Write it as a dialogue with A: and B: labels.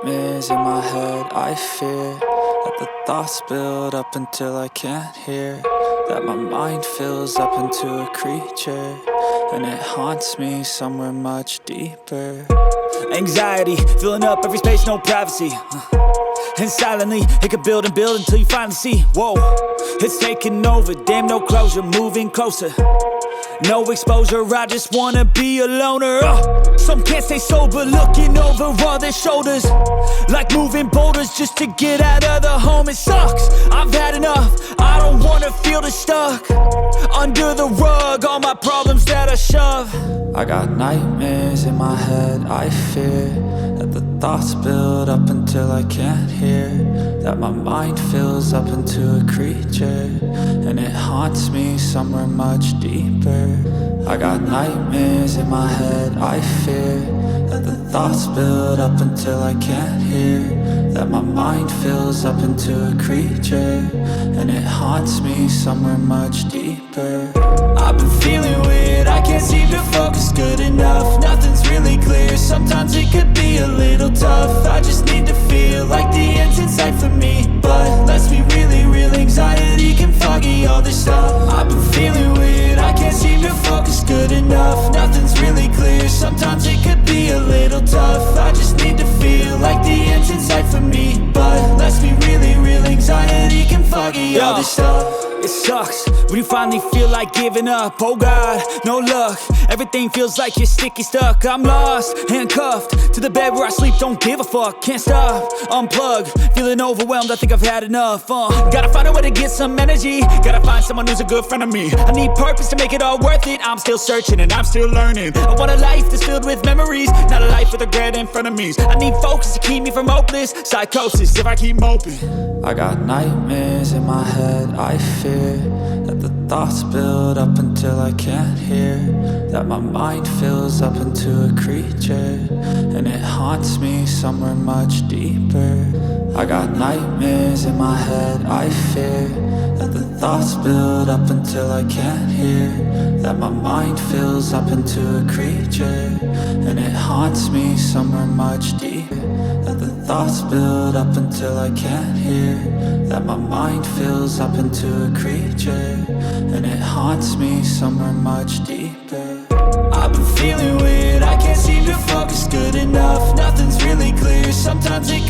A: nightmares in my head, I fear that the thoughts build up until I can't hear, that my mind fills up into a creature, and it haunts me somewhere much deeper.
B: Anxiety, filling up every space, no privacy. And silently, it could build and build until you finally see, whoa, it's taking over, damn, no closure, moving closer. No exposure, I just wanna be a loner. Some can't stay sober, looking over all their shoulders, like moving boulders just to get out of the home. It sucks, I've had enough, I don't wanna feel the stuck under the rug, all my problems that I shove.
A: I got nightmares in my head, I fear that the thoughts build up until I can't hear, that my mind fills up into a creature, and it haunts me somewhere much deeper. I got nightmares in my head, I fear that the thoughts build up until I can't hear, that my mind fills up into a creature, and it haunts me somewhere much deeper.
B: I've been feeling weird, I can't seem to focus good enough. Nothing's really clear, sometimes it could be a little tough. I just need to feel like the end's in sight for me, but let's be really real, anxiety can foggy all this stuff. I've been feeling weird, I can't seem to focus good enough. Nothing's really clear, sometimes it could be a little tough. I just need to feel like the end's in sight for me, but let's be really real, anxiety can foggy all this stuff. It sucks when you finally feel like giving up. Oh God, no luck, everything feels like you're sticky stuck. I'm lost, handcuffed to the bed where I sleep, don't give a fuck. Can't stop, unplug, feeling overwhelmed, I think I've had enough. Gotta find a way to get some energy, gotta find someone who's a good friend of me. I need purpose to make it all worth it, I'm still searching and I'm still learning. I want a life that's filled with memories, not a life with regret in front of me. I need focus to keep me from hopeless psychosis if I keep moping.
A: I got nightmares in my head, I fear that the thoughts build up until I can't hear, that my mind fills up into a creature, and it haunts me somewhere much deeper. I got nightmares in my head, I fear that the thoughts build up until I can't hear, that my mind fills up into a creature, and it haunts me somewhere much deeper. That the thoughts build up until I can't hear, that my mind fills up into a creature, and it haunts me somewhere much deeper.
B: I've been feeling weird, I can't seem to focus good enough. Nothing's really clear, sometimes it